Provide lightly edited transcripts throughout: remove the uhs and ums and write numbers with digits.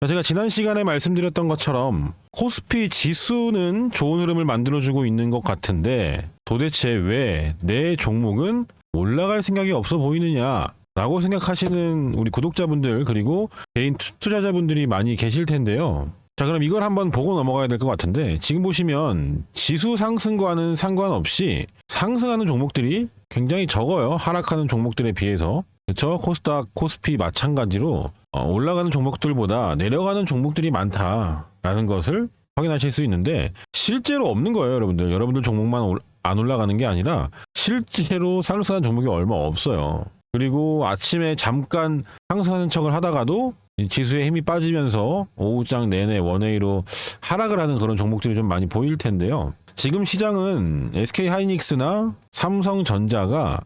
제가 지난 시간에 말씀드렸던 것처럼 코스피 지수는 좋은 흐름을 만들어주고 있는 것 같은데 도대체 왜 내 종목은 올라갈 생각이 없어 보이느냐 라고 생각하시는 우리 구독자분들 그리고 개인 투자자분들이 많이 계실 텐데요. 자, 그럼 이걸 한번 보고 넘어가야 될 것 같은데, 지금 보시면 지수 상승과는 상관없이 상승하는 종목들이 굉장히 적어요. 하락하는 종목들에 비해서. 그렇죠? 코스닥, 코스피 마찬가지로 올라가는 종목들보다 내려가는 종목들이 많다라는 것을 확인하실 수 있는데, 실제로 없는 거예요, 여러분들. 여러분들 종목만 안 올라가는 게 아니라 실제로 상승하는 종목이 얼마 없어요. 그리고 아침에 잠깐 상승하는 척을 하다가도 지수에 힘이 빠지면서 오후장 내내 원웨이로 하락을 하는 그런 종목들이 좀 많이 보일 텐데요. 지금 시장은 SK하이닉스나 삼성전자가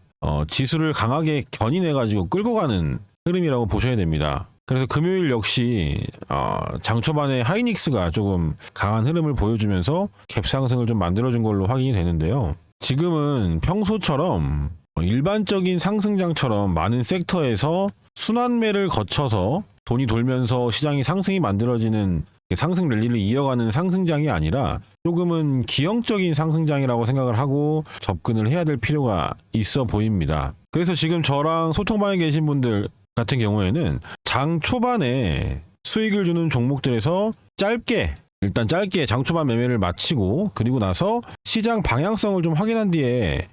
지수를 강하게 견인해가지고 끌고 가는 흐름이라고 보셔야 됩니다. 그래서 금요일 역시 장 초반에 하이닉스가 조금 강한 흐름을 보여주면서 갭 상승을 좀 만들어준 걸로 확인이 되는데요. 지금은 평소처럼 일반적인 상승장처럼 많은 섹터에서 순환매를 거쳐서 돈이 돌면서 시장이 상승이 만들어지는 상승 랠리를 이어가는 상승장이 아니라 조금은 기형적인 상승장이라고 생각을 하고 접근을 해야 될 필요가 있어 보입니다. 그래서 지금 저랑 소통방에 계신 분들 같은 경우에는 장 초반에 수익을 주는 종목들에서 일단 짧게 장 초반 매매를 마치고, 그리고 나서 시장 방향성을 좀 확인한 뒤에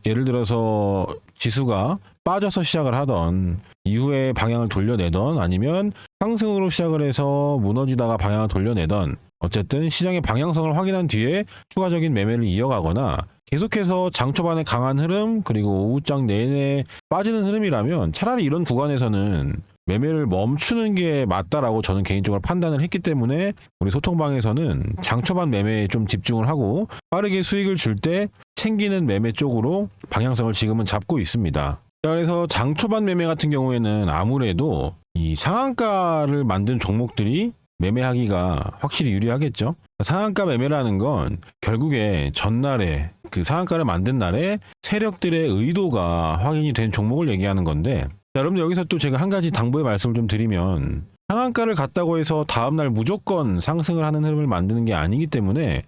예를 들어서 지수가 빠져서 시작을 하던 이후에 방향을 돌려내던, 아니면 상승으로 시작을 해서 무너지다가 방향을 돌려내던, 어쨌든 시장의 방향성을 확인한 뒤에 추가적인 매매를 이어가거나, 계속해서 장 초반에 강한 흐름 그리고 오후장 내내 빠지는 흐름이라면 차라리 이런 구간에서는 매매를 멈추는 게 맞다라고 저는 개인적으로 판단을 했기 때문에 우리 소통방에서는 장 초반 매매에 좀 집중을 하고 빠르게 수익을 줄 때 챙기는 매매 쪽으로 방향성을 지금은 잡고 있습니다. 그래서 장 초반 매매 같은 경우에는 아무래도 이 상한가를 만든 종목들이 매매하기가 확실히 유리하겠죠. 상한가 매매라는 건 결국에 전날에 그 상한가를 만든 날에 세력들의 의도가 확인이 된 종목을 얘기하는 건데, 여러분들 여기서 또 제가 한 가지 당부의 말씀을 좀 드리면, 상한가를 갔다고 해서 다음날 무조건 상승을 하는 흐름을 만드는 게 아니기 때문에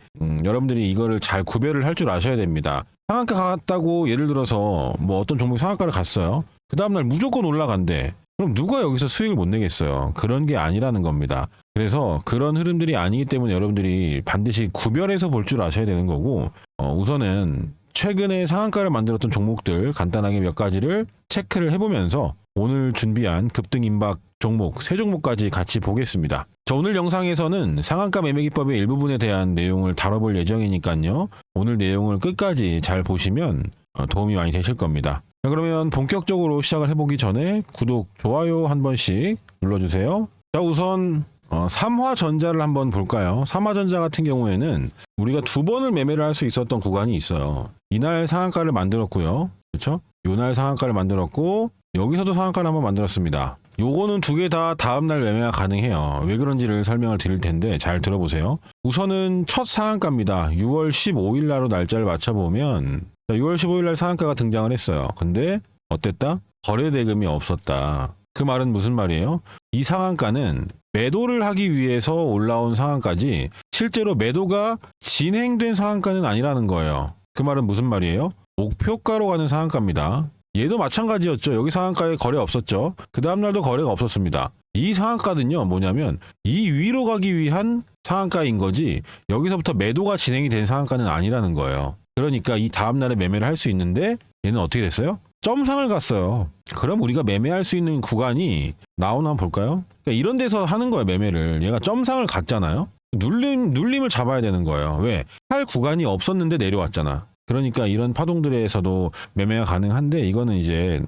여러분들이 이거를 잘 구별을 할 줄 아셔야 됩니다. 상한가 갔다고 예를 들어서 뭐 어떤 종목이 상한가를 갔어요. 그 다음날 무조건 올라간대. 그럼 누가 여기서 수익을 못 내겠어요? 그런 게 아니라는 겁니다. 그래서 그런 흐름들이 아니기 때문에 여러분들이 반드시 구별해서 볼 줄 아셔야 되는 거고, 우선은 최근에 상한가를 만들었던 종목들 간단하게 몇 가지를 체크를 해보면서 오늘 준비한 급등 임박 종목 3종목까지 같이 보겠습니다. 자, 오늘 영상에서는 상한가 매매 기법의 일부분에 대한 내용을 다뤄볼 예정이니까요. 오늘 내용을 끝까지 잘 보시면 도움이 많이 되실 겁니다. 자, 그러면 본격적으로 시작을 해보기 전에 구독, 좋아요 한 번씩 눌러주세요. 자, 우선 삼화전자를 한번 볼까요? 삼화전자 같은 경우에는 우리가 2번을 매매를 할 수 있었던 구간이 있어요. 이날 상한가를 만들었고요. 그렇죠? 요날 상한가를 만들었고, 여기서도 상한가를 한번 만들었습니다. 요거는 2개 다 다음날 매매가 가능해요. 왜 그런지를 설명을 드릴 텐데 잘 들어보세요. 우선은 첫 상한가입니다. 6월 15일 날로 날짜를 맞춰보면 6월 15일 날 상한가가 등장을 했어요. 근데 어땠다? 거래 대금이 없었다. 그 말은 무슨 말이에요? 이 상한가는 매도를 하기 위해서 올라온 상한가지 실제로 매도가 진행된 상한가는 아니라는 거예요. 그 말은 무슨 말이에요? 목표가로 가는 상한가입니다. 얘도 마찬가지였죠. 여기 상한가에 거래 없었죠. 그 다음날도 거래가 없었습니다. 이 상한가는요, 뭐냐면 이 위로 가기 위한 상한가인 거지 여기서부터 매도가 진행이 된 상한가는 아니라는 거예요. 그러니까 이 다음날에 매매를 할 수 있는데 얘는 어떻게 됐어요? 점상을 갔어요. 그럼 우리가 매매할 수 있는 구간이 나오나 한번 볼까요? 그러니까 이런 데서 하는 거예요, 매매를. 얘가 점상을 갔잖아요. 눌림을 잡아야 되는 거예요. 왜? 할 구간이 없었는데 내려왔잖아. 그러니까 이런 파동들에서도 매매가 가능한데, 이거는 이제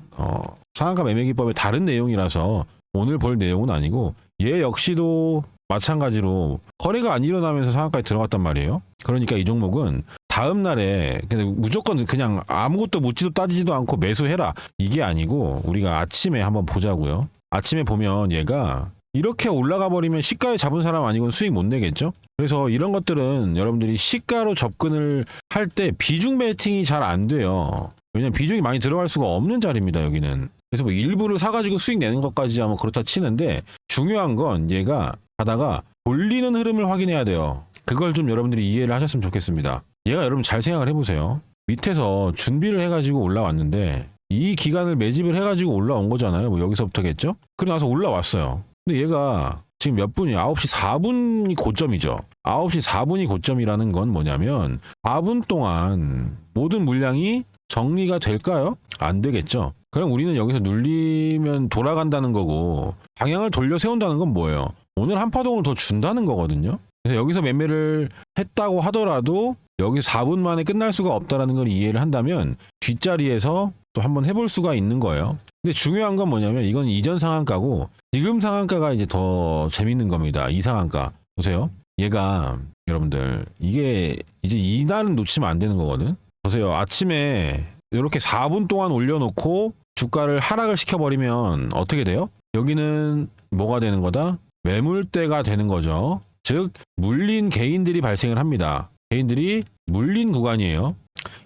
상한가 매매 기법의 다른 내용이라서 오늘 볼 내용은 아니고, 얘 역시도 마찬가지로 거래가 안 일어나면서 상한가에 들어갔단 말이에요. 그러니까 이 종목은 다음 날에 무조건 그냥 아무것도 묻지도 따지지도 않고 매수해라, 이게 아니고 우리가 아침에 한번 보자고요. 아침에 보면 얘가 이렇게 올라가 버리면 시가에 잡은 사람 아니고는 수익 못 내겠죠. 그래서 이런 것들은 여러분들이 시가로 접근을 할 때 비중 베팅이 잘 안 돼요. 왜냐면 비중이 많이 들어갈 수가 없는 자리입니다, 여기는. 그래서 뭐 일부를 사가지고 수익 내는 것까지 하면 그렇다 치는데 중요한 건 얘가 가다가 돌리는 흐름을 확인해야 돼요. 그걸 좀 여러분들이 이해를 하셨으면 좋겠습니다. 얘가 여러분 잘 생각을 해보세요. 밑에서 준비를 해가지고 올라왔는데 이 기간을 매집을 해가지고 올라온 거잖아요. 뭐 여기서부터겠죠? 그러고 나서 올라왔어요. 근데 얘가 지금 몇 분이에요? 9시 4분이 고점이죠. 9시 4분이 고점이라는 건 뭐냐면 4분 동안 모든 물량이 정리가 될까요? 안 되겠죠. 그럼 우리는 여기서 눌리면 돌아간다는 거고 방향을 돌려 세운다는 건 뭐예요? 오늘 한 파동을 더 준다는 거거든요. 그래서 여기서 매매를 했다고 하더라도 여기 4분 만에 끝날 수가 없다라는 걸 이해를 한다면 뒷자리에서 또 한번 해볼 수가 있는 거예요. 근데 중요한 건 뭐냐면 이건 이전 상한가고 지금 상한가가 이제 더 재밌는 겁니다. 이 상한가 보세요. 얘가 여러분들 이게 이제 이날은 놓치면 안 되는 거거든. 보세요. 아침에 이렇게 4분 동안 올려놓고 주가를 하락을 시켜버리면 어떻게 돼요? 여기는 뭐가 되는 거다? 매물대가 되는 거죠. 즉 물린 개인들이 발생을 합니다. 개인들이 물린 구간이에요.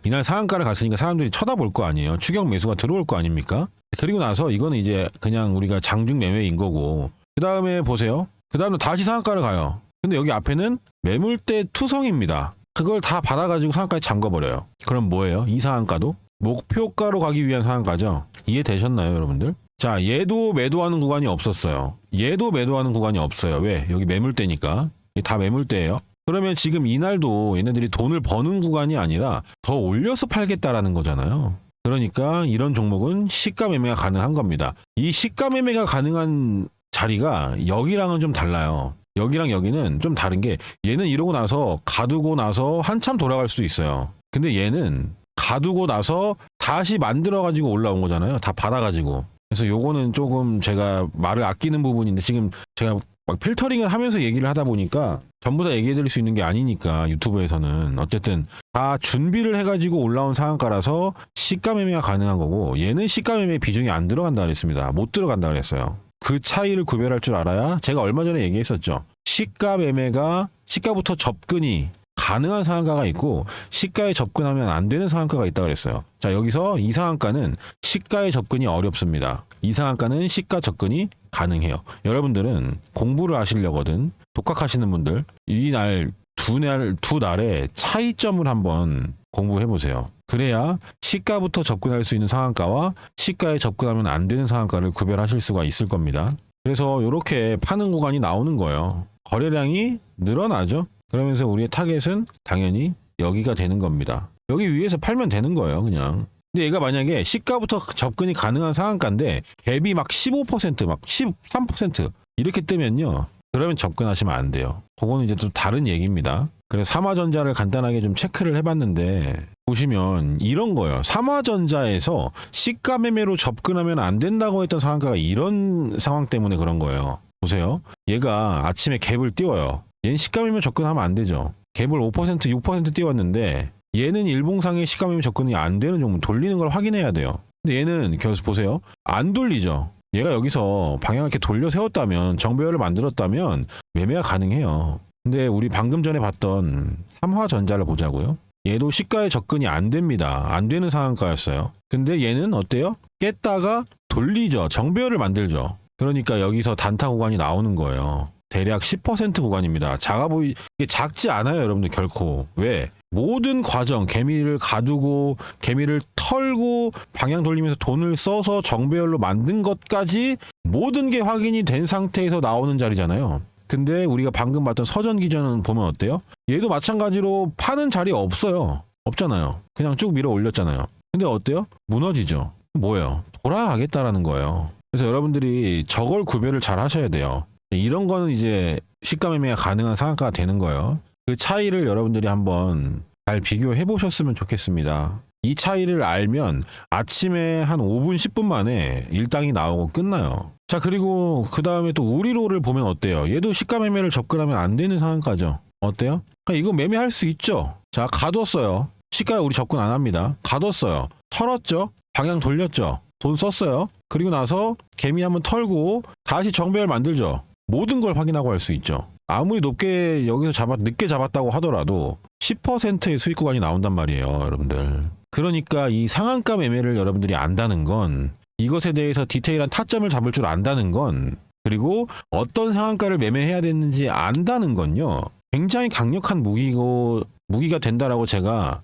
이날 상한가를 갔으니까 사람들이 쳐다볼 거 아니에요. 추격 매수가 들어올 거 아닙니까? 그리고 나서 이거는 이제 그냥 우리가 장중 매매인 거고 그 다음에 보세요. 그 다음에 다시 상한가를 가요. 근데 여기 앞에는 매물대 투성입니다. 그걸 다 받아가지고 상한가에 잠궈버려요. 그럼 뭐예요? 이 상한가도? 목표가로 가기 위한 상한가죠. 이해되셨나요 여러분들? 자, 얘도 매도하는 구간이 없었어요. 얘도 매도하는 구간이 없어요. 왜? 여기 매물대니까. 다 매물대예요. 그러면 지금 이날도 얘네들이 돈을 버는 구간이 아니라 더 올려서 팔겠다라는 거잖아요. 그러니까 이런 종목은 시가 매매가 가능한 겁니다. 이 시가 매매가 가능한 자리가 여기랑은 좀 달라요. 여기랑 여기는 좀 다른 게 얘는 이러고 나서 가두고 나서 한참 돌아갈 수도 있어요. 근데 얘는 가두고 나서 다시 만들어가지고 올라온 거잖아요. 다 받아가지고. 그래서 요거는 조금 제가 말을 아끼는 부분인데 지금 제가 막 필터링을 하면서 얘기를 하다 보니까 전부 다 얘기해 드릴 수 있는 게 아니니까 유튜브에서는 어쨌든 다 준비를 해가지고 올라온 상한가라서 시가 매매가 가능한 거고 얘는 시가 매매 비중이 안 들어간다 그랬습니다. 못 들어간다 그랬어요. 그 차이를 구별할 줄 알아야 제가 얼마 전에 얘기했었죠. 시가 매매가 시가부터 접근이 가능한 상한가가 있고 시가에 접근하면 안 되는 상한가가 있다 그랬어요. 자, 여기서 이 상한가는 시가에 접근이 어렵습니다. 이 상한가는 시가 접근이 가능해요. 여러분들은 공부를 하시려거든 독학하시는 분들 이 날 두 날의 차이점을 한번 공부해 보세요. 그래야 시가부터 접근할 수 있는 상한가와 시가에 접근하면 안 되는 상한가를 구별하실 수가 있을 겁니다. 그래서 이렇게 파는 구간이 나오는 거예요. 거래량이 늘어나죠. 그러면서 우리의 타겟은 당연히 여기가 되는 겁니다. 여기 위에서 팔면 되는 거예요, 그냥. 근데 얘가 만약에 시가부터 접근이 가능한 상한가인데 갭이 막 15%, 막 13% 이렇게 뜨면요. 그러면 접근하시면 안 돼요. 그거는 이제 또 다른 얘기입니다. 그래서 삼화전자를 간단하게 좀 체크를 해봤는데 보시면 이런 거예요. 삼화전자에서 시가 매매로 접근하면 안 된다고 했던 상한가가 이런 상황 때문에 그런 거예요. 보세요. 얘가 아침에 갭을 띄워요. 얘는 시가 매매 접근하면 안 되죠. 갭을 5%, 6% 띄웠는데 얘는 일봉상의 시가 매매 접근이 안 되는 종목 돌리는 걸 확인해야 돼요. 근데 얘는 계속 보세요. 안 돌리죠. 얘가 여기서 방향을 이렇게 돌려 세웠다면 정배열을 만들었다면 매매가 가능해요. 근데 우리 방금 전에 봤던 삼화전자를 보자고요. 얘도 시가에 접근이 안 됩니다. 안 되는 상한가였어요. 근데 얘는 어때요? 깼다가 돌리죠. 정배열을 만들죠. 그러니까 여기서 단타 구간이 나오는 거예요. 대략 10% 구간입니다. 이게 작지 않아요, 여러분들 결코. 왜? 모든 과정, 개미를 가두고 개미를 털고 방향 돌리면서 돈을 써서 정배열로 만든 것까지 모든 게 확인이 된 상태에서 나오는 자리잖아요. 근데 우리가 방금 봤던 서전기전은 보면 어때요? 얘도 마찬가지로 파는 자리 없어요. 없잖아요. 그냥 쭉 밀어 올렸잖아요. 근데 어때요? 무너지죠. 뭐예요? 돌아가겠다라는 거예요. 그래서 여러분들이 저걸 구별을 잘 하셔야 돼요. 이런 거는 이제 시가 매매가 가능한 상한가가 되는 거예요. 그 차이를 여러분들이 한번 잘 비교해 보셨으면 좋겠습니다. 이 차이를 알면 아침에 한 5분, 10분 만에 일당이 나오고 끝나요. 자, 그리고 그 다음에 또 우리로를 보면 어때요? 얘도 시가 매매를 접근하면 안 되는 상한가죠. 어때요? 그러니까 이거 매매할 수 있죠. 자, 가뒀어요. 시가에 우리 접근 안 합니다. 가뒀어요. 털었죠. 방향 돌렸죠. 돈 썼어요. 그리고 나서 개미 한번 털고 다시 정배열 만들죠. 모든 걸 확인하고 할 수 있죠. 아무리 높게 여기서 늦게 잡았다고 하더라도 10%의 수익 구간이 나온단 말이에요, 여러분들. 그러니까 이 상한가 매매를 여러분들이 안다는 건 이것에 대해서 디테일한 타점을 잡을 줄 안다는 건, 그리고 어떤 상한가를 매매해야 되는지 안다는 건요, 굉장히 강력한 무기가 된다라고 제가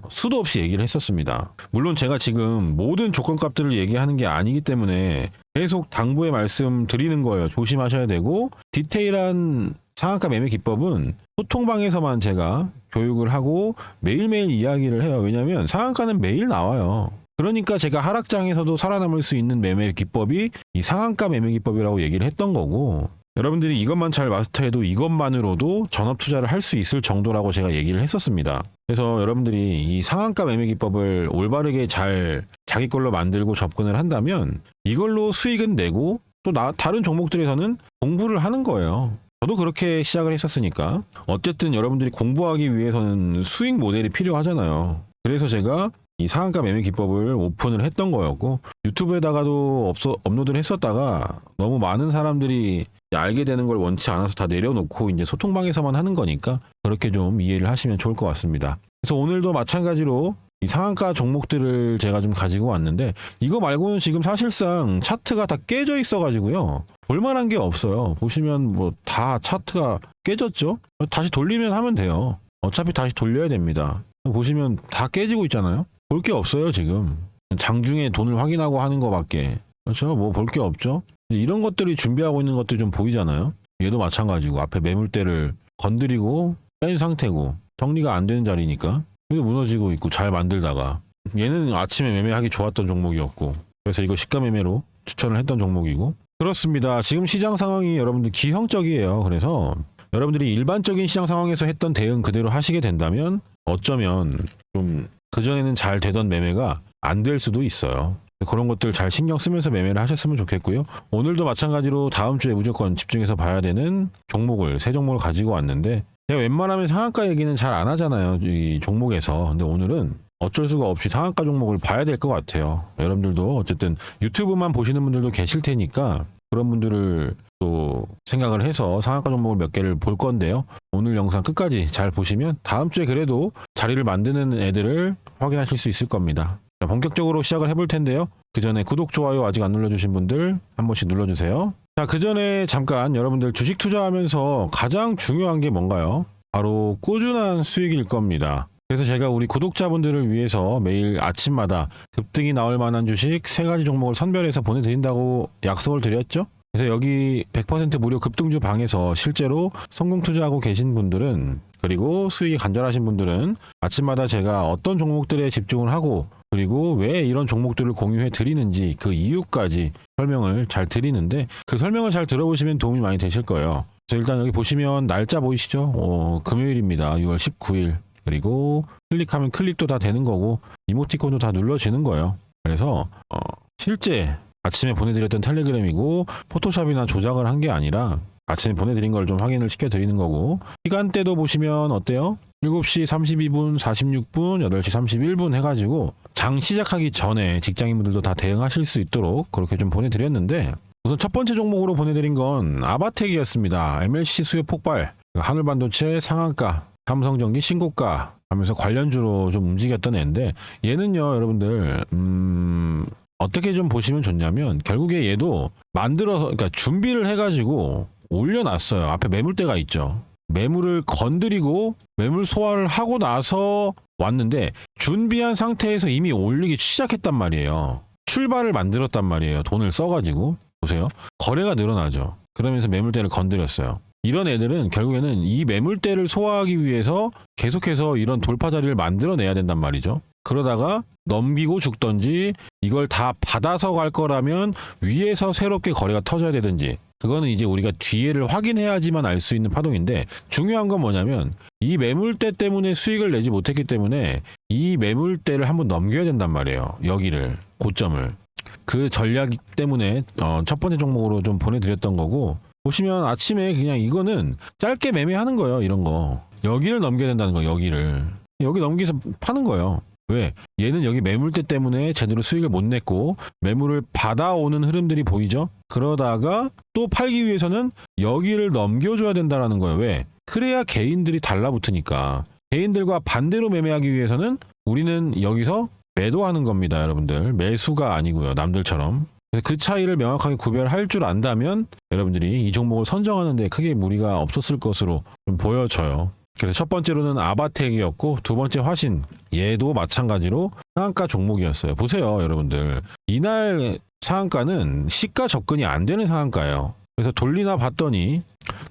수도 없이 얘기를 했었습니다. 물론 제가 지금 모든 조건값들을 얘기하는 게 아니기 때문에 계속 당부의 말씀 드리는 거예요. 조심하셔야 되고, 디테일한 상한가 매매 기법은 소통방에서만 제가 교육을 하고 매일매일 이야기를 해요. 왜냐하면 상한가는 매일 나와요. 그러니까 제가 하락장에서도 살아남을 수 있는 매매 기법이 이 상한가 매매 기법이라고 얘기를 했던 거고, 여러분들이 이것만 잘 마스터해도 이것만으로도 전업 투자를 할 수 있을 정도라고 제가 얘기를 했었습니다. 그래서 여러분들이 이 상한가 매매 기법을 올바르게 잘 자기 걸로 만들고 접근을 한다면 이걸로 수익은 내고, 또 다른 종목들에서는 공부를 하는 거예요. 저도 그렇게 시작을 했었으니까. 어쨌든 여러분들이 공부하기 위해서는 수익 모델이 필요하잖아요. 그래서 제가 이 상한가 매매 기법을 오픈을 했던 거였고, 유튜브에다가도 업로드를 했었다가 너무 많은 사람들이 알게 되는 걸 원치 않아서 다 내려놓고 이제 소통방에서만 하는 거니까 그렇게 좀 이해를 하시면 좋을 것 같습니다. 그래서 오늘도 마찬가지로 이 상한가 종목들을 제가 좀 가지고 왔는데, 이거 말고는 지금 사실상 차트가 다 깨져 있어가지고요, 볼만한 게 없어요. 보시면 뭐 다 차트가 깨졌죠. 다시 돌리면 하면 돼요. 어차피 다시 돌려야 됩니다. 보시면 다 깨지고 있잖아요. 볼 게 없어요. 지금 장중에 돈을 확인하고 하는 거밖에, 그렇죠? 뭐 볼 게 없죠. 이런 것들이 준비하고 있는 것들이 좀 보이잖아요. 얘도 마찬가지고 앞에 매물대를 건드리고 뺀 상태고 정리가 안 되는 자리니까 이게 무너지고 있고, 잘 만들다가 얘는 아침에 매매하기 좋았던 종목이었고, 그래서 이거 시가 매매로 추천을 했던 종목이고. 그렇습니다. 지금 시장 상황이 여러분들 기형적이에요. 그래서 여러분들이 일반적인 시장 상황에서 했던 대응 그대로 하시게 된다면 어쩌면 좀 그전에는 잘 되던 매매가 안 될 수도 있어요. 그런 것들 잘 신경 쓰면서 매매를 하셨으면 좋겠고요. 오늘도 마찬가지로 다음 주에 무조건 집중해서 봐야 되는 종목을, 세 종목을 가지고 왔는데, 제가 웬만하면 상한가 얘기는 잘 안 하잖아요, 이 종목에서. 근데 오늘은 어쩔 수가 없이 상한가 종목을 봐야 될 것 같아요. 여러분들도 어쨌든 유튜브만 보시는 분들도 계실 테니까 그런 분들을 또 생각을 해서 상한가 종목을 몇 개를 볼 건데요. 오늘 영상 끝까지 잘 보시면 다음 주에 그래도 자리를 만드는 애들을 확인하실 수 있을 겁니다. 자, 본격적으로 시작을 해볼 텐데요. 그 전에 구독, 좋아요 아직 안 눌러주신 분들 한 번씩 눌러주세요. 자, 그 전에 잠깐 여러분들 주식 투자하면서 가장 중요한 게 뭔가요? 바로 꾸준한 수익일 겁니다. 그래서 제가 우리 구독자분들을 위해서 매일 아침마다 급등이 나올 만한 주식 3가지 종목을 선별해서 보내드린다고 약속을 드렸죠? 그래서 여기 100% 무료 급등주 방에서 실제로 성공 투자하고 계신 분들은, 그리고 수익이 간절하신 분들은 아침마다 제가 어떤 종목들에 집중을 하고, 그리고 왜 이런 종목들을 공유해 드리는지 그 이유까지 설명을 잘 드리는데, 그 설명을 잘 들어보시면 도움이 많이 되실 거예요. 그래서 일단 여기 보시면 날짜 보이시죠? 금요일입니다. 6월 19일. 그리고 클릭하면 클릭도 다 되는 거고 이모티콘도 다 눌러지는 거예요. 그래서 실제 아침에 보내드렸던 텔레그램이고 포토샵이나 조작을 한 게 아니라 아침에 보내드린 걸 좀 확인을 시켜드리는 거고, 시간대도 보시면 어때요? 7시 32분, 46분, 8시 31분 해가지고 장 시작하기 전에 직장인분들도 다 대응하실 수 있도록 그렇게 좀 보내드렸는데, 우선 첫 번째 종목으로 보내드린 건 아바텍이었습니다. MLCC 수요 폭발, 하늘반도체 상한가, 삼성전기 신고가 하면서 관련주로 좀 움직였던 애인데, 얘는요 여러분들 어떻게 좀 보시면 좋냐면, 결국에 얘도 만들어서, 그러니까 준비를 해가지고 올려놨어요. 앞에 매물대가 있죠. 매물을 건드리고 매물 소화를 하고 나서 왔는데, 준비한 상태에서 이미 올리기 시작했단 말이에요. 출발을 만들었단 말이에요. 돈을 써가지고. 보세요. 거래가 늘어나죠. 그러면서 매물대를 건드렸어요. 이런 애들은 결국에는 이 매물대를 소화하기 위해서 계속해서 이런 돌파 자리를 만들어내야 된단 말이죠. 그러다가 넘기고 죽던지, 이걸 다 받아서 갈 거라면 위에서 새롭게 거래가 터져야 되든지, 그거는 이제 우리가 뒤에를 확인해야지만 알 수 있는 파동인데, 중요한 건 뭐냐면 이 매물대 때문에 수익을 내지 못했기 때문에 이 매물대를 한번 넘겨야 된단 말이에요. 여기를, 고점을. 그 전략 때문에 첫 번째 종목으로 좀 보내드렸던 거고, 보시면 아침에 그냥 이거는 짧게 매매하는 거예요. 이런 거 여기를 넘겨야 된다는 거, 여기를 여기 넘기서 파는 거예요. 왜? 얘는 여기 매물대 때문에 제대로 수익을 못 냈고 매물을 받아오는 흐름들이 보이죠. 그러다가 또 팔기 위해서는 여기를 넘겨줘야 된다라는 거예요. 왜? 그래야 개인들이 달라붙으니까. 개인들과 반대로 매매하기 위해서는 우리는 여기서 매도하는 겁니다, 여러분들. 매수가 아니고요, 남들처럼. 그래서 그 차이를 명확하게 구별할 줄 안다면 여러분들이 이 종목을 선정하는데 크게 무리가 없었을 것으로 좀 보여져요. 그래서 첫 번째로는 아바텍이었고 두 번째 화신, 얘도 마찬가지로 상한가 종목이었어요. 보세요, 여러분들. 이날 상한가는 시가 접근이 안 되는 상한가예요. 그래서 돌리나 봤더니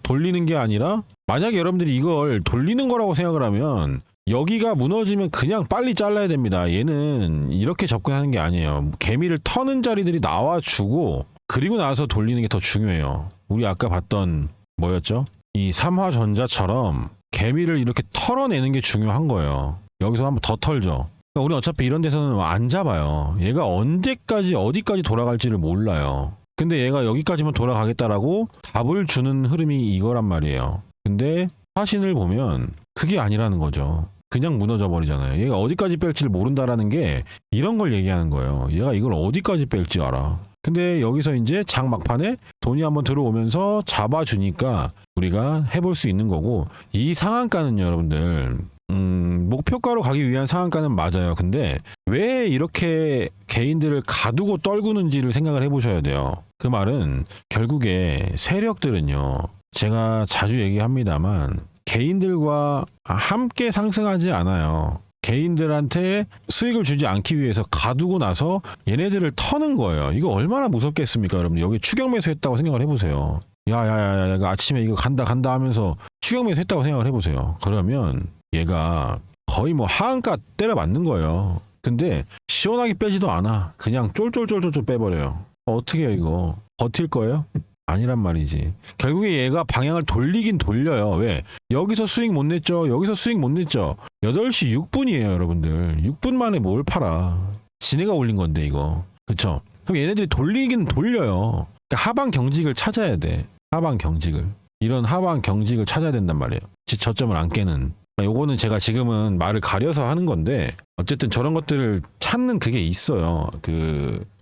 돌리는 게 아니라, 만약에 여러분들이 이걸 돌리는 거라고 생각을 하면 여기가 무너지면 그냥 빨리 잘라야 됩니다. 얘는 이렇게 접근하는 게 아니에요. 개미를 터는 자리들이 나와주고 그리고 나서 돌리는 게 더 중요해요. 우리 아까 봤던 뭐였죠? 이 삼화전자처럼 개미를 이렇게 털어내는 게 중요한 거예요. 여기서 한번 더 털죠. 그러니까 우리 어차피 이런 데서는 안 잡아요. 얘가 언제까지 어디까지 돌아갈지를 몰라요. 근데 얘가 여기까지만 돌아가겠다라고 답을 주는 흐름이 이거란 말이에요. 근데 화신을 보면 그게 아니라는 거죠. 그냥 무너져 버리잖아요. 얘가 어디까지 뺄지를 모른다라는 게 이런 걸 얘기하는 거예요. 얘가 이걸 어디까지 뺄지 알아. 근데 여기서 이제 장 막판에 돈이 한번 들어오면서 잡아주니까 우리가 해볼 수 있는 거고, 이 상한가는요, 여러분들, 목표가로 가기 위한 상한가는 맞아요. 근데 왜 이렇게 개인들을 가두고 떨구는지를 생각을 해보셔야 돼요. 그 말은 결국에 세력들은요, 제가 자주 얘기합니다만 개인들과 함께 상승하지 않아요. 개인들한테 수익을 주지 않기 위해서 가두고 나서 얘네들을 터는 거예요. 이거 얼마나 무섭겠습니까, 여러분? 여기 추격 매수했다고 생각을 해보세요. 야야야야, 이거 아침에 이거 간다 하면서 추격 매수했다고 생각을 해보세요. 그러면 얘가 거의 뭐 하한가 때려 맞는 거예요. 근데 시원하게 빼지도 않아. 그냥 쫄쫄쫄쫄 빼버려요. 어떻게 해요, 이거? 버틸 거예요? 아니란 말이지. 결국에 얘가 방향을 돌리긴 돌려요. 왜? 여기서 수익 못 냈죠. 여기서 수익 못 냈죠. 8시 6분이에요, 여러분들. 6분 만에 뭘 팔아. 지네가 올린 건데, 이거. 그쵸? 그럼 얘네들이 돌리긴 돌려요. 그러니까 하방 경직을 찾아야 돼. 하방 경직을. 이런 하방 경직을 찾아야 된단 말이에요. 저점을 안 깨는. 요거는 제가 지금은 말을 가려서 하는 건데, 어쨌든 저런 것들을 찾는 그게 있어요.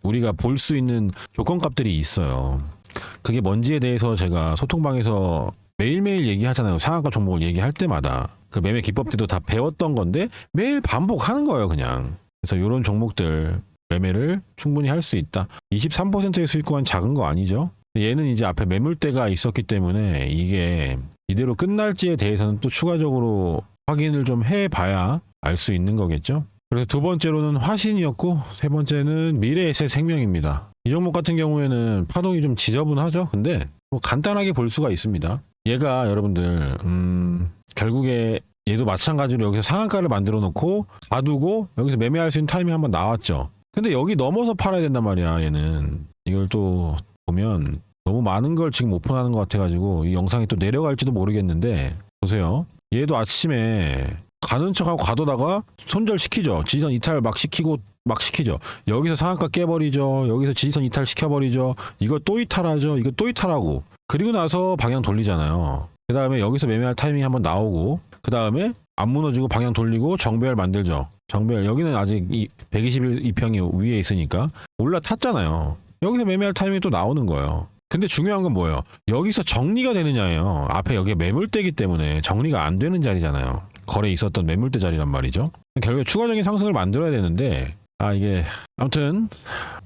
우리가 볼 수 있는 조건값들이 있어요. 그게 뭔지에 대해서 제가 소통방에서 매일매일 얘기하잖아요. 상한가 종목을 얘기할 때마다. 그 매매 기법들도 다 배웠던 건데 매일 반복하는 거예요, 그냥. 그래서 이런 종목들 매매를 충분히 할 수 있다. 23%의 수익권은 작은 거 아니죠? 얘는 이제 앞에 매물대가 있었기 때문에 이게 이대로 끝날지에 대해서는 또 추가적으로 확인을 좀 해봐야 알 수 있는 거겠죠? 그래서 두 번째로는 화신이었고, 세 번째는 미래에셋 생명입니다. 이 종목 같은 경우에는 파동이 좀 지저분하죠. 근데 뭐 간단하게 볼 수가 있습니다. 얘가 여러분들 결국에 얘도 마찬가지로 여기서 상한가를 만들어 놓고 가두고 여기서 매매할 수 있는 타이밍이 한번 나왔죠. 근데 여기 넘어서 팔아야 된단 말이야. 얘는 이걸 또 보면 너무 많은 걸 지금 오픈하는 것 같아가지고 이 영상이 또 내려갈지도 모르겠는데, 보세요. 얘도 아침에 가는 척하고 가도다가 손절시키죠. 지지선 이탈 막 시키죠. 여기서 상한가 깨버리죠. 여기서 지지선 이탈 시켜버리죠. 이거 또 이탈하죠. 이거 또 이탈하고. 그리고 나서 방향 돌리잖아요. 그 다음에 여기서 매매할 타이밍이 한번 나오고, 그 다음에 안 무너지고 방향 돌리고 정배열 만들죠. 정배열. 여기는 아직 이 121평이 위에 있으니까 올라탔잖아요. 여기서 매매할 타이밍이 또 나오는 거예요. 근데 중요한 건 뭐예요? 여기서 정리가 되느냐예요. 앞에 여기에 매물대기 때문에 정리가 안 되는 자리잖아요. 거래에 있었던 매물대 자리란 말이죠. 결국에 추가적인 상승을 만들어야 되는데, 이게 아무튼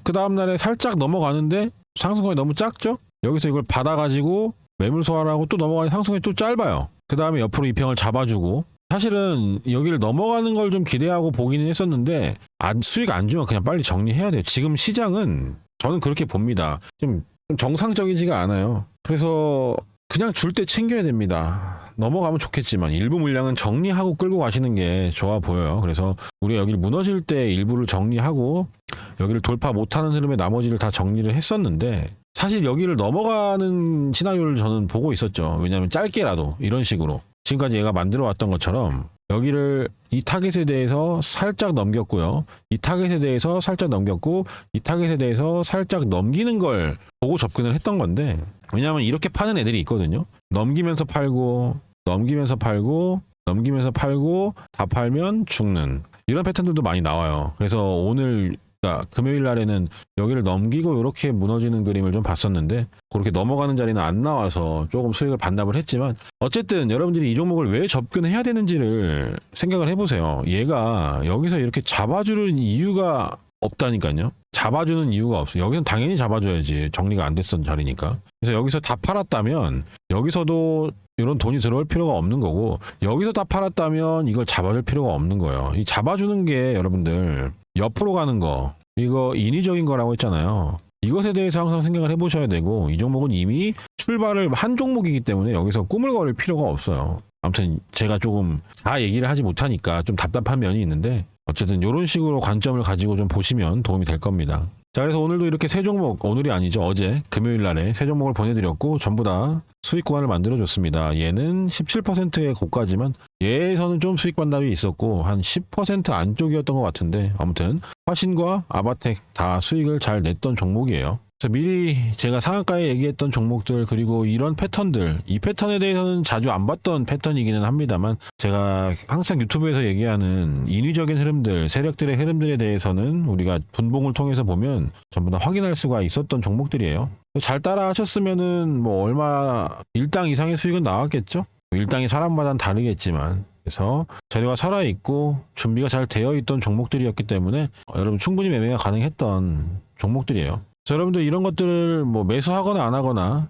그 다음날에 살짝 넘어가는데 상승권이 너무 작죠? 여기서 이걸 받아가지고 매물 소화하고 또 넘어가는 상승권이 또 짧아요. 그 다음에 옆으로 이평을 잡아주고, 사실은 여기를 넘어가는 걸 좀 기대하고 보기는 했었는데 수익 안 주면 그냥 빨리 정리해야 돼요. 지금 시장은 저는 그렇게 봅니다. 좀 정상적이지가 않아요. 그래서 그냥 줄 때 챙겨야 됩니다. 넘어가면 좋겠지만 일부 물량은 정리하고 끌고 가시는 게 좋아 보여요. 그래서 우리가 여기를 무너질 때 일부를 정리하고 여기를 돌파 못하는 흐름에 나머지를 다 정리를 했었는데, 사실 여기를 넘어가는 시나리오를 저는 보고 있었죠. 왜냐하면 짧게라도 이런 식으로 지금까지 얘가 만들어 왔던 것처럼 여기를 이 타겟에 대해서 살짝 넘겼고요. 이 타겟에 대해서 살짝 넘겼고, 이 타겟에 대해서 살짝 넘기는 걸 보고 접근을 했던 건데, 왜냐하면 이렇게 파는 애들이 있거든요. 넘기면서 팔고 넘기면서 팔고 넘기면서 팔고 다 팔면 죽는 이런 패턴들도 많이 나와요. 그래서 오늘 그러니까 금요일 날에는 여기를 넘기고 이렇게 무너지는 그림을 좀 봤었는데 그렇게 넘어가는 자리는 안 나와서 조금 수익을 반납을 했지만 어쨌든 여러분들이 이 종목을 왜 접근해야 되는지를 생각을 해보세요. 얘가 여기서 이렇게 잡아주는 이유가 없다니까요. 잡아주는 이유가 없어요. 여기서는 당연히 잡아줘야지. 정리가 안 됐던 자리니까. 그래서 여기서 다 팔았다면 여기서도 이런 돈이 들어올 필요가 없는 거고 여기서 다 팔았다면 이걸 잡아줄 필요가 없는 거예요. 이 잡아주는 게 여러분들 옆으로 가는 거 이거 인위적인 거라고 했잖아요. 이것에 대해서 항상 생각을 해보셔야 되고 이 종목은 이미 출발을 한 종목이기 때문에 여기서 꾸물거릴 필요가 없어요. 아무튼 제가 조금 다 얘기를 하지 못하니까 좀 답답한 면이 있는데 어쨌든 이런 식으로 관점을 가지고 좀 보시면 도움이 될 겁니다. 자, 그래서 오늘도 이렇게 세 종목, 오늘이 아니죠. 어제 금요일 날에 세 종목을 보내드렸고 전부 다 수익 구간을 만들어줬습니다. 얘는 17%의 고가지만 얘에서는 좀 수익 반납이 있었고 한 10% 안쪽이었던 것 같은데 아무튼 화신과 아바텍 다 수익을 잘 냈던 종목이에요. 그래서 미리 제가 상한가에 얘기했던 종목들 그리고 이런 패턴들 이 패턴에 대해서는 자주 안 봤던 패턴이기는 합니다만 제가 항상 유튜브에서 얘기하는 인위적인 흐름들 세력들의 흐름들에 대해서는 우리가 분봉을 통해서 보면 전부 다 확인할 수가 있었던 종목들이에요. 잘 따라 하셨으면은 뭐 얼마 일당 이상의 수익은 나왔겠죠. 일당이 사람마다는 다르겠지만 그래서 재료가 살아있고 준비가 잘 되어 있던 종목들이었기 때문에 여러분 충분히 매매가 가능했던 종목들이에요. 자, 여러분들 이런 것들을 뭐 매수하거나 안 하거나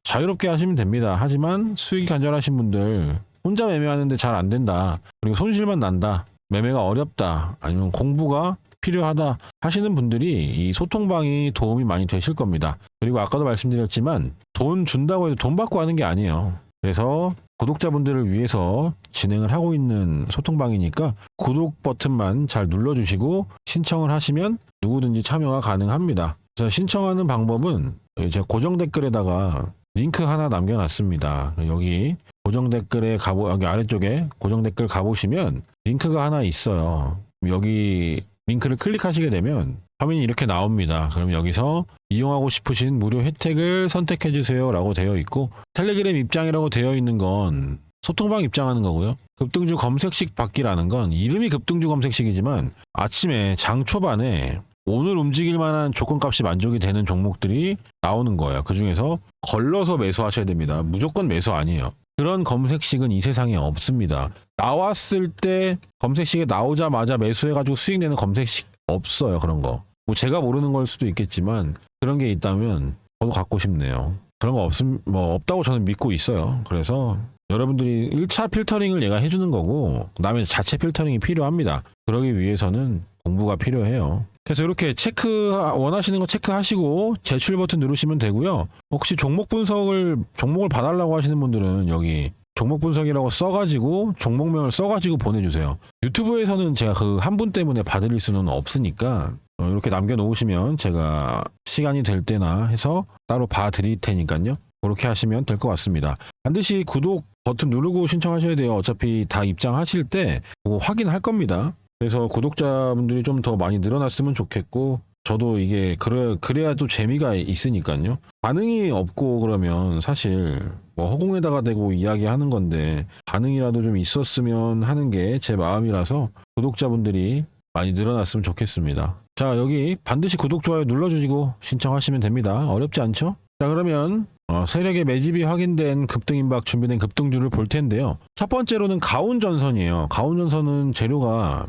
자유롭게 하시면 됩니다. 하지만 수익이 간절하신 분들 혼자 매매하는데 잘 안 된다. 그리고 손실만 난다. 매매가 어렵다. 아니면 공부가 필요하다 하시는 분들이 이 소통방이 도움이 많이 되실 겁니다. 그리고 아까도 말씀드렸지만 돈 준다고 해도 돈 받고 하는 게 아니에요. 그래서 구독자분들을 위해서 진행을 하고 있는 소통방이니까 구독 버튼만 잘 눌러주시고 신청을 하시면 누구든지 참여가 가능합니다. 그래서 신청하는 방법은 제가 고정 댓글에다가 링크 하나 남겨놨습니다. 여기 고정 댓글에 여기 아래쪽에 고정 댓글 가보시면 링크가 하나 있어요. 여기 링크를 클릭하시게 되면 화면이 이렇게 나옵니다. 그럼 여기서 이용하고 싶으신 무료 혜택을 선택해 주세요 라고 되어 있고 텔레그램 입장이라고 되어 있는 건 소통방 입장하는 거고요. 급등주 검색식 받기라는 건 이름이 급등주 검색식이지만 아침에 장 초반에 오늘 움직일 만한 조건값이 만족이 되는 종목들이 나오는 거예요. 그 중에서 걸러서 매수하셔야 됩니다. 무조건 매수 아니에요. 그런 검색식은 이 세상에 없습니다. 나왔을 때 검색식에 나오자마자 매수해가지고 수익 내는 검색식 없어요. 그런 거. 뭐 제가 모르는 걸 수도 있겠지만 그런 게 있다면 저도 갖고 싶네요. 그런 거 없다고 저는 믿고 있어요. 그래서 여러분들이 1차 필터링을 얘가 해주는 거고 그다음에 자체 필터링이 필요합니다. 그러기 위해서는 공부가 필요해요. 그래서 이렇게 원하시는 거 체크하시고 제출 버튼 누르시면 되고요. 혹시 종목을 봐달라고 하시는 분들은 여기 종목 분석이라고 써가지고 종목명을 써가지고 보내주세요. 유튜브에서는 제가 그 한 분 때문에 봐드릴 수는 없으니까 이렇게 남겨놓으시면 제가 시간이 될 때나 해서 따로 봐드릴 테니까요. 그렇게 하시면 될 것 같습니다. 반드시 구독 버튼 누르고 신청하셔야 돼요. 어차피 다 입장하실 때 그거 확인할 겁니다. 그래서 구독자분들이 좀 더 많이 늘어났으면 좋겠고 저도 이게 그래야 또 재미가 있으니까요. 반응이 없고 그러면 사실 뭐 허공에다가 대고 이야기하는 건데 반응이라도 좀 있었으면 하는 게 제 마음이라서 구독자분들이 많이 늘어났으면 좋겠습니다. 자, 여기 반드시 구독, 좋아요 눌러주시고 신청하시면 됩니다. 어렵지 않죠? 자, 그러면 세력의 매집이 확인된 급등임박 준비된 급등주를 볼 텐데요. 첫 번째로는 가온전선이에요. 가온전선은 재료가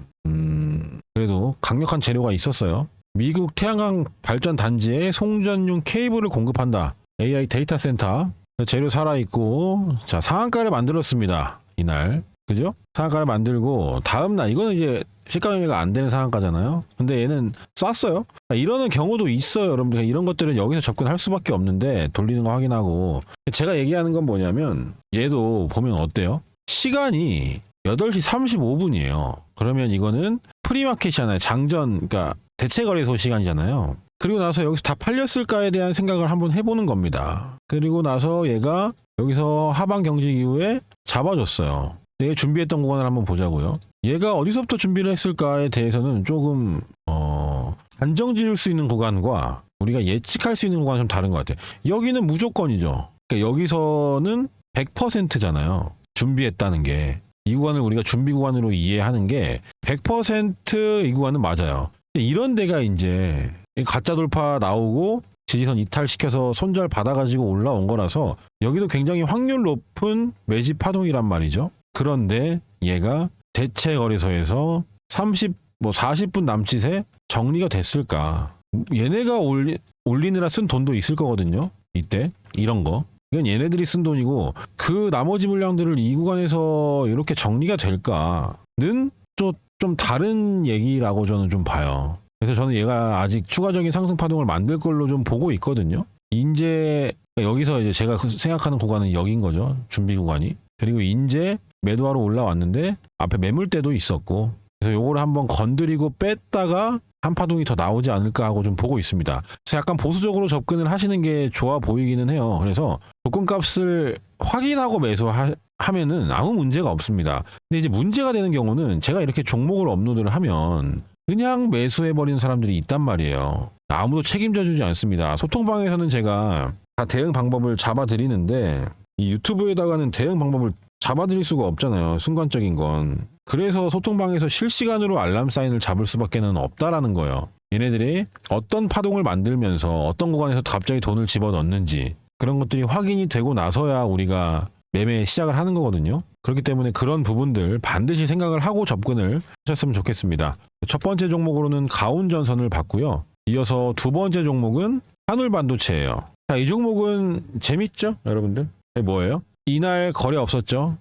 그래도 강력한 재료가 있었어요. 미국 태양광 발전 단지에 송전용 케이블을 공급한다. AI 데이터 센터 재료 살아있고 자 상한가를 만들었습니다. 이날 그죠? 상한가를 만들고 다음날 이거는 이제 시가 매매가 안 되는 상한가잖아요. 근데 얘는 쐈어요. 이러는 경우도 있어요. 여러분들 이런 것들은 여기서 접근할 수밖에 없는데 돌리는 거 확인하고 제가 얘기하는 건 뭐냐면 얘도 보면 어때요? 시간이 8시 35분이에요. 그러면 이거는 프리마켓이잖아요. 장전 그러니까 대체거래소 시간이잖아요. 그리고 나서 여기서 다 팔렸을까에 대한 생각을 한번 해보는 겁니다. 그리고 나서 얘가 여기서 하방 경직 이후에 잡아줬어요. 얘 준비했던 구간을 한번 보자고요. 얘가 어디서부터 준비를 했을까에 대해서는 조금 안정 지을 수 있는 구간과 우리가 예측할 수 있는 구간이 좀 다른 것 같아요. 여기는 무조건이죠. 그러니까 여기서는 100%잖아요. 준비했다는 게. 이 구간을 우리가 준비 구간으로 이해하는 게 100% 이 구간은 맞아요. 이런 데가 이제 가짜 돌파 나오고 지지선 이탈시켜서 손절 받아가지고 올라온 거라서 여기도 굉장히 확률 높은 매집 파동이란 말이죠. 그런데 얘가 대체 거래소에서 40분 남짓에 정리가 됐을까? 얘네가 올리느라 쓴 돈도 있을 거거든요. 이때 이런 거. 이건 얘네들이 쓴 돈이고 그 나머지 물량들을 이 구간에서 이렇게 정리가 될까는 좀 다른 얘기라고 저는 좀 봐요. 그래서 저는 얘가 아직 추가적인 상승 파동을 만들 걸로 좀 보고 있거든요. 이제 여기서 이제 제가 생각하는 구간은 여긴 거죠. 준비 구간이. 그리고 이제 매도하러 올라왔는데 앞에 매물대도 있었고 그래서 요거를 한번 건드리고 뺐다가 한 파동이 더 나오지 않을까 하고 좀 보고 있습니다. 그래서 약간 보수적으로 접근을 하시는 게 좋아 보이기는 해요. 그래서 조건값을 확인하고 매수하면은 아무 문제가 없습니다. 근데 이제 문제가 되는 경우는 제가 이렇게 종목을 업로드를 하면 그냥 매수해버리는 사람들이 있단 말이에요. 아무도 책임져주지 않습니다. 소통방에서는 제가 다 대응 방법을 잡아드리는데 이 유튜브에다가는 대응 방법을 잡아드릴 수가 없잖아요. 순간적인 건. 그래서 소통방에서 실시간으로 알람 사인을 잡을 수밖에는 없다라는 거예요. 얘네들이 어떤 파동을 만들면서 어떤 구간에서 갑자기 돈을 집어넣는지 그런 것들이 확인이 되고 나서야 우리가 매매 시작을 하는 거거든요. 그렇기 때문에 그런 부분들 반드시 생각을 하고 접근을 하셨으면 좋겠습니다. 첫 번째 종목으로는 가온전선을 봤고요. 이어서 두 번째 종목은 한울반도체예요. 자, 이 종목은 재밌죠? 여러분들? 뭐예요? 이날 거래 없었죠?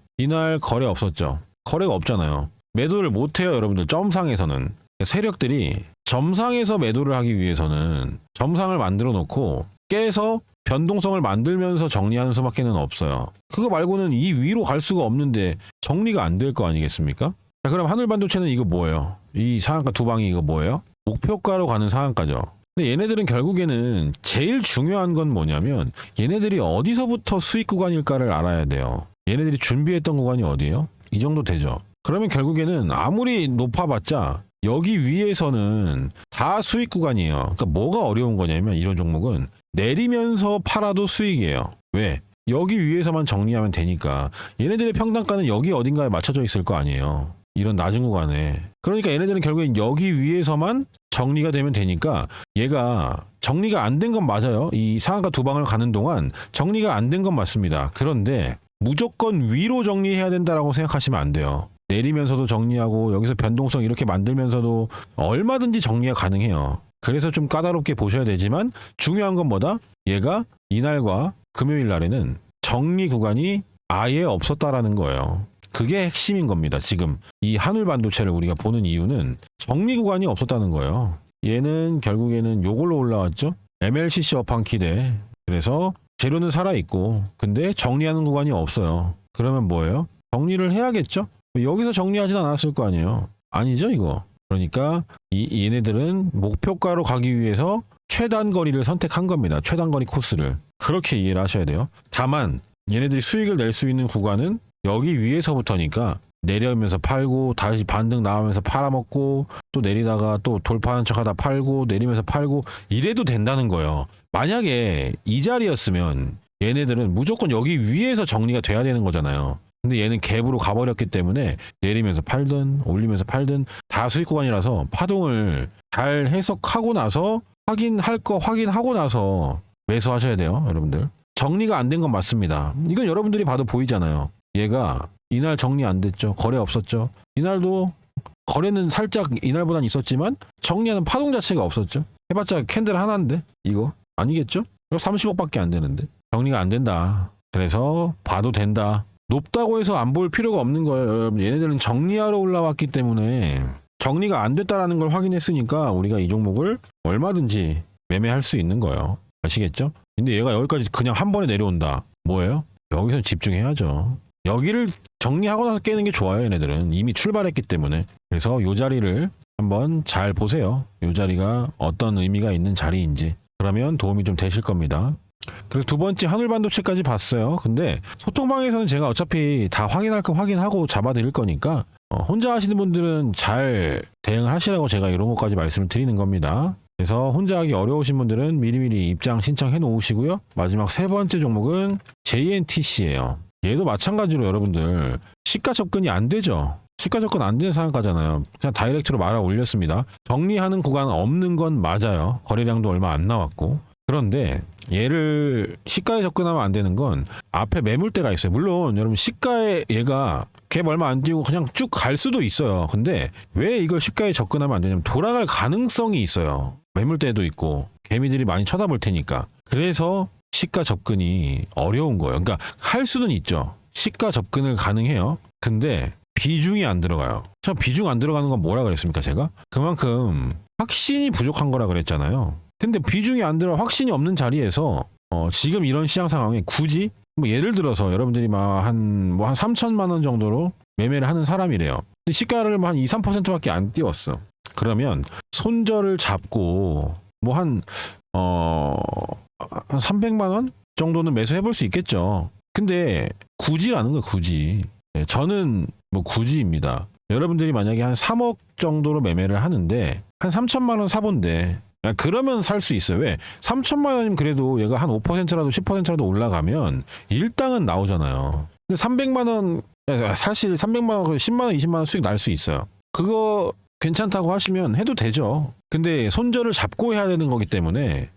거래가 없잖아요. 매도를 못해요, 여러분들. 점상에서는. 세력들이 점상에서 매도를 하기 위해서는 점상을 만들어 놓고 깨서 변동성을 만들면서 정리하는 수밖에는 없어요. 그거 말고는 이 위로 갈 수가 없는데 정리가 안 될 거 아니겠습니까? 자, 그럼 한울반도체는 이거 뭐예요? 이 상한가 두 방이 이거 뭐예요? 목표가로 가는 상한가죠. 근데 얘네들은 결국에는 제일 중요한 건 뭐냐면 얘네들이 어디서부터 수익 구간일까를 알아야 돼요. 얘네들이 준비했던 구간이 어디예요? 이 정도 되죠. 그러면 결국에는 아무리 높아봤자 여기 위에서는 다 수익 구간이에요. 그러니까 뭐가 어려운 거냐면 이런 종목은 내리면서 팔아도 수익이에요. 왜? 여기 위에서만 정리하면 되니까. 얘네들의 평단가는 여기 어딘가에 맞춰져 있을 거 아니에요. 이런 낮은 구간에. 그러니까 얘네들은 결국엔 여기 위에서만 정리가 되면 되니까 얘가 정리가 안 된 건 맞아요. 이 상한가 두 방을 가는 동안 정리가 안 된 건 맞습니다. 그런데 무조건 위로 정리해야 된다라고 생각하시면 안 돼요. 내리면서도 정리하고 여기서 변동성 이렇게 만들면서도 얼마든지 정리가 가능해요. 그래서 좀 까다롭게 보셔야 되지만 중요한 건 뭐다? 얘가 이날과 금요일 날에는 정리 구간이 아예 없었다라는 거예요. 그게 핵심인 겁니다. 지금 이 한울반도체를 우리가 보는 이유는 정리 구간이 없었다는 거예요. 얘는 결국에는 요걸로 올라왔죠. MLCC 업황 기대. 그래서 재료는 살아있고 근데 정리하는 구간이 없어요. 그러면 뭐예요? 정리를 해야겠죠? 여기서 정리하진 않았을 거 아니에요. 아니죠 이거. 그러니까 얘네들은 목표가로 가기 위해서 최단거리를 선택한 겁니다. 최단거리 코스를. 그렇게 이해를 하셔야 돼요. 다만 얘네들이 수익을 낼 수 있는 구간은 여기 위에서부터니까 내려오면서 팔고 다시 반등 나오면서 팔아먹고 또 내리다가 또 돌파하는 척하다 팔고 내리면서 팔고 이래도 된다는 거예요. 만약에 이 자리였으면 얘네들은 무조건 여기 위에서 정리가 돼야 되는 거잖아요. 근데 얘는 갭으로 가버렸기 때문에 내리면서 팔든 올리면서 팔든 다 수익 구간이라서 파동을 잘 해석하고 나서 확인할 거 확인하고 나서 매수하셔야 돼요. 여러분들. 정리가 안 된 건 맞습니다. 이건 여러분들이 봐도 보이잖아요. 얘가 이날 정리 안 됐죠. 거래 없었죠. 이날도 거래는 살짝 이날보단 있었지만 정리하는 파동 자체가 없었죠. 해봤자 캔들 하나인데 이거 아니겠죠? 30억밖에 안 되는데 정리가 안 된다. 그래서 봐도 된다. 높다고 해서 안 볼 필요가 없는 거예요. 여러분 얘네들은 정리하러 올라왔기 때문에 정리가 안 됐다라는 걸 확인했으니까 우리가 이 종목을 얼마든지 매매할 수 있는 거예요. 아시겠죠? 근데 얘가 여기까지 그냥 한 번에 내려온다. 뭐예요? 여기서 집중해야죠. 여기를 정리하고 나서 깨는 게 좋아요. 얘네들은 이미 출발했기 때문에. 그래서 이 자리를 한번 잘 보세요. 이 자리가 어떤 의미가 있는 자리인지. 그러면 도움이 좀 되실 겁니다. 그래서 두 번째 한울반도체까지 봤어요. 근데 소통방에서는 제가 어차피 다 확인할 거 확인하고 잡아드릴 거니까 혼자 하시는 분들은 잘 대응을 하시라고 제가 이런 것까지 말씀을 드리는 겁니다. 그래서 혼자 하기 어려우신 분들은 미리미리 입장 신청해 놓으시고요. 마지막 세 번째 종목은 JNTC예요. 얘도 마찬가지로 여러분들 시가 접근이 안 되죠. 시가 접근 안 되는 상한가잖아요. 그냥 다이렉트로 말아 올렸습니다. 정리하는 구간 없는 건 맞아요. 거래량도 얼마 안 나왔고. 그런데 얘를 시가에 접근하면 안 되는 건 앞에 매물대가 있어요. 물론 여러분 시가에 얘가 갭 얼마 안 띄고 그냥 쭉 갈 수도 있어요. 근데 왜 이걸 시가에 접근하면 안 되냐면 돌아갈 가능성이 있어요. 매물대도 있고 개미들이 많이 쳐다볼 테니까. 그래서 시가 접근이 어려운 거예요. 그러니까 할 수는 있죠. 시가 접근을 가능해요. 근데 비중이 안 들어가요. 저 비중 안 들어가는 건 뭐라 그랬습니까, 제가? 그만큼 확신이 부족한 거라 그랬잖아요. 근데 비중이 안 들어 확신이 없는 자리에서 지금 이런 시장 상황에 굳이 뭐 예를 들어서 여러분들이 막 한 3천만 원 정도로 매매를 하는 사람이래요. 근데 시가를 뭐 한 2, 3%밖에 안 띄웠어. 그러면 손절을 잡고 뭐 한 300만 원 정도는 매수해 볼 수 있겠죠. 근데 굳이라는 거예요, 굳이. 네, 저는 뭐 굳이입니다. 여러분들이 만약에 한 3억 정도로 매매를 하는데 한 3천만 원 사본데 그러면 살 수 있어요. 왜? 3천만 원이면 그래도 얘가 한 5%라도 10%라도 올라가면 일당은 나오잖아요. 근데 300만 원, 사실 300만 원, 10만 원, 20만 원 수익 날 수 있어요. 그거 괜찮다고 하시면 해도 되죠. 근데 손절을 잡고 해야 되는 거기 때문에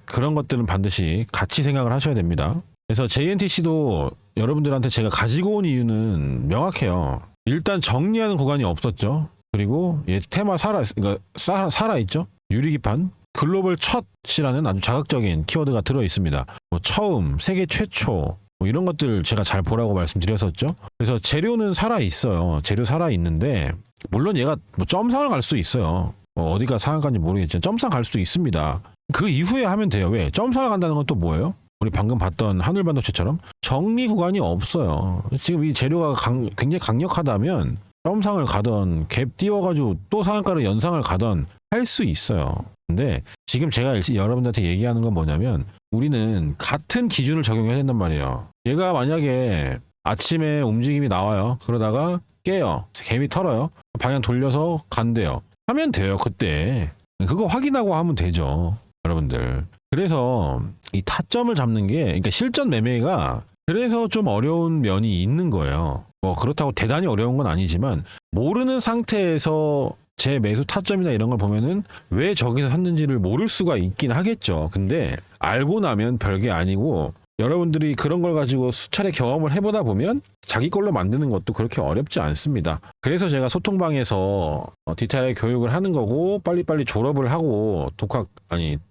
그런 것들은 반드시 같이 생각을 하셔야 됩니다. 그래서 JNTC도 여러분들한테 제가 가지고 온 이유는 명확해요. 일단 정리하는 구간이 없었죠. 그리고 얘 테마 살아있죠. 유리기판 글로벌 첫이라는 아주 자극적인 키워드가 들어 있습니다. 뭐 처음, 세계 최초 뭐 이런 것들 제가 잘 보라고 말씀드렸었죠. 그래서 재료는 살아 있어요. 재료 살아 있는데 물론 얘가 뭐 점상을 갈 수 있어요. 어디가 상한가인지 모르겠지만 점상 갈 수도 있습니다. 그 이후에 하면 돼요. 왜? 점상을 간다는 건 또 뭐예요? 우리 방금 봤던 하늘반도체처럼 정리 구간이 없어요. 지금 이 재료가 굉장히 강력하다면 점상을 가던 갭 띄워가지고 또 상한가를 연상을 가던 할 수 있어요. 근데 지금 제가 여러분들한테 얘기하는 건 뭐냐면 우리는 같은 기준을 적용해야 된단 말이에요. 얘가 만약에 아침에 움직임이 나와요. 그러다가 깨요. 갭이 털어요. 방향 돌려서 간대요. 하면 돼요. 그때 그거 확인하고 하면 되죠. 여러분들. 그래서 이 타점을 잡는 게 그러니까 실전 매매가 그래서 좀 어려운 면이 있는 거예요. 뭐 그렇다고 대단히 어려운 건 아니지만 모르는 상태에서 제 매수 타점이나 이런 걸 보면은 왜 저기서 샀는지를 모를 수가 있긴 하겠죠. 근데 알고 나면 별게 아니고 여러분들이 그런 걸 가지고 수차례 경험을 해보다 보면 자기 걸로 만드는 것도 그렇게 어렵지 않습니다. 그래서 제가 소통방에서 디테일하게 교육을 하는 거고 빨리빨리 졸업을 하고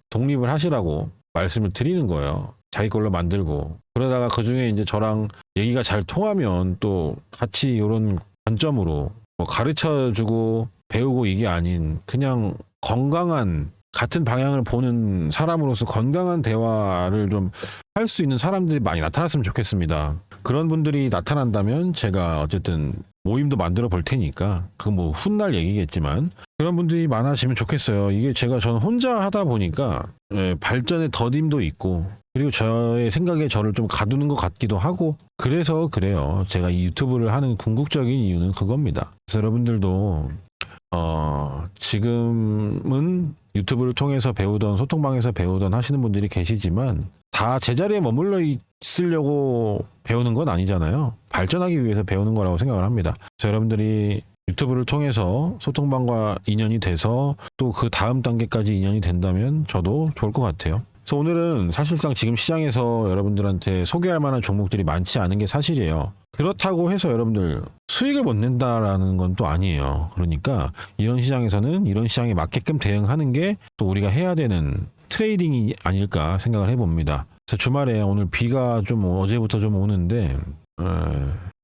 독립을 하시라고 말씀을 드리는 거예요. 자기 걸로 만들고 그러다가 그중에 이제 저랑 얘기가 잘 통하면 또 같이 이런 관점으로 뭐 가르쳐주고 배우고 이게 아닌 그냥 건강한 같은 방향을 보는 사람으로서 건강한 대화를 좀 할 수 있는 사람들이 많이 나타났으면 좋겠습니다. 그런 분들이 나타난다면 제가 어쨌든 모임도 만들어 볼 테니까 그건 뭐 훗날 얘기겠지만 그런 분들이 많아지면 좋겠어요. 이게 저는 혼자 하다 보니까 발전의 더딤도 있고 그리고 저의 생각에 저를 좀 가두는 것 같기도 하고 그래서 그래요. 제가 이 유튜브를 하는 궁극적인 이유는 그겁니다. 그래서 여러분들도 지금은 유튜브를 통해서 배우던 소통방에서 배우던 하시는 분들이 계시지만 다 제자리에 머물러 있으려고 배우는 건 아니잖아요. 발전하기 위해서 배우는 거라고 생각을 합니다. 그래서 여러분들이 유튜브를 통해서 소통방과 인연이 돼서 또 그 다음 단계까지 인연이 된다면 저도 좋을 것 같아요. 그래서 오늘은 사실상 지금 시장에서 여러분들한테 소개할 만한 종목들이 많지 않은 게 사실이에요. 그렇다고 해서 여러분들 수익을 못 낸다라는 건 또 아니에요. 그러니까 이런 시장에서는 이런 시장에 맞게끔 대응하는 게 또 우리가 해야 되는 트레이딩이 아닐까 생각을 해봅니다. 그래서 주말에 오늘 비가 좀 어제부터 좀 오는데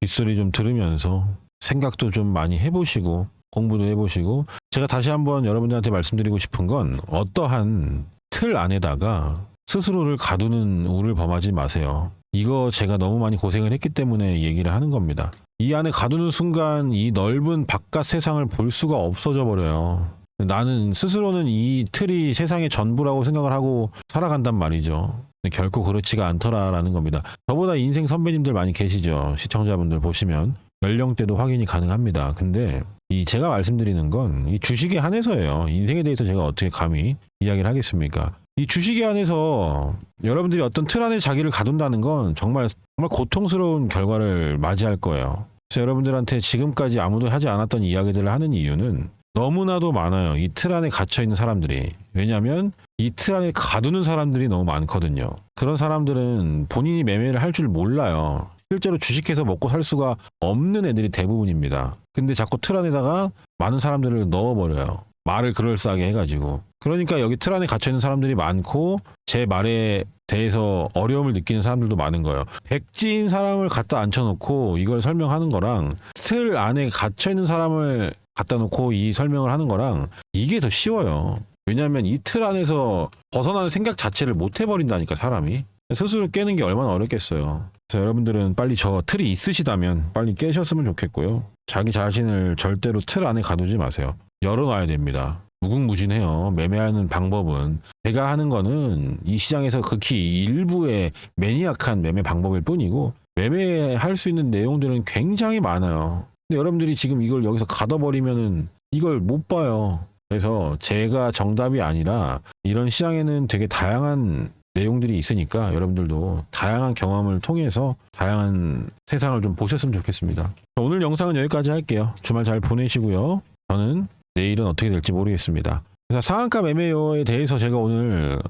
빗소리 좀 들으면서 생각도 좀 많이 해보시고 공부도 해보시고 제가 다시 한번 여러분들한테 말씀드리고 싶은 건 어떠한 틀 안에다가 스스로를 가두는 우를 범하지 마세요. 이거 제가 너무 많이 고생을 했기 때문에 얘기를 하는 겁니다. 이 안에 가두는 순간 이 넓은 바깥 세상을 볼 수가 없어져 버려요. 나는 스스로는 이 틀이 세상의 전부라고 생각을 하고 살아간단 말이죠. 결코 그렇지가 않더라라는 겁니다. 저보다 인생 선배님들 많이 계시죠. 시청자분들 보시면 연령대도 확인이 가능합니다. 근데 이 제가 말씀드리는 건 이 주식에 한해서예요. 인생에 대해서 제가 어떻게 감히 이야기를 하겠습니까? 이 주식에 한해서 여러분들이 어떤 틀 안에 자기를 가둔다는 건 정말 고통스러운 결과를 맞이할 거예요. 그래서 여러분들한테 지금까지 아무도 하지 않았던 이야기들을 하는 이유는 너무나도 많아요. 이 틀 안에 갇혀있는 사람들이. 왜냐하면 이 틀 안에 가두는 사람들이 너무 많거든요. 그런 사람들은 본인이 매매를 할 줄 몰라요. 실제로 주식해서 먹고 살 수가 없는 애들이 대부분입니다. 근데 자꾸 틀 안에다가 많은 사람들을 넣어버려요. 말을 그럴싸하게 해가지고. 그러니까 여기 틀 안에 갇혀있는 사람들이 많고 제 말에 대해서 어려움을 느끼는 사람들도 많은 거예요. 백지인 사람을 갖다 앉혀놓고 이걸 설명하는 거랑 틀 안에 갇혀있는 사람을 갖다 놓고 이 설명을 하는 거랑 이게 더 쉬워요. 왜냐하면 이 틀 안에서 벗어나는 생각 자체를 못 해버린다니까 사람이. 스스로 깨는 게 얼마나 어렵겠어요. 그래서 여러분들은 빨리 저 틀이 있으시다면 빨리 깨셨으면 좋겠고요. 자기 자신을 절대로 틀 안에 가두지 마세요. 열어놔야 됩니다. 무궁무진해요. 매매하는 방법은. 제가 하는 거는 이 시장에서 극히 일부의 매니악한 매매 방법일 뿐이고 매매할 수 있는 내용들은 굉장히 많아요. 근데 여러분들이 지금 이걸 여기서 가둬버리면은 이걸 못 봐요. 그래서 제가 정답이 아니라 이런 시장에는 되게 다양한 내용들이 있으니까 여러분들도 다양한 경험을 통해서 다양한 세상을 좀 보셨으면 좋겠습니다. 오늘 영상은 여기까지 할게요. 주말 잘 보내시고요. 저는 내일은 어떻게 될지 모르겠습니다. 그래서 상한가 매매에 대해서 제가 오늘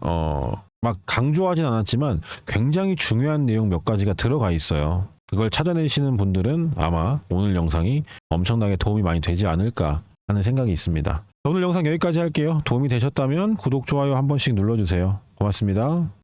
막 강조하진 않았지만 굉장히 중요한 내용 몇 가지가 들어가 있어요. 그걸 찾아내시는 분들은 아마 오늘 영상이 엄청나게 도움이 많이 되지 않을까 하는 생각이 있습니다. 오늘 영상 여기까지 할게요. 도움이 되셨다면 구독, 좋아요 한 번씩 눌러주세요. 고맙습니다.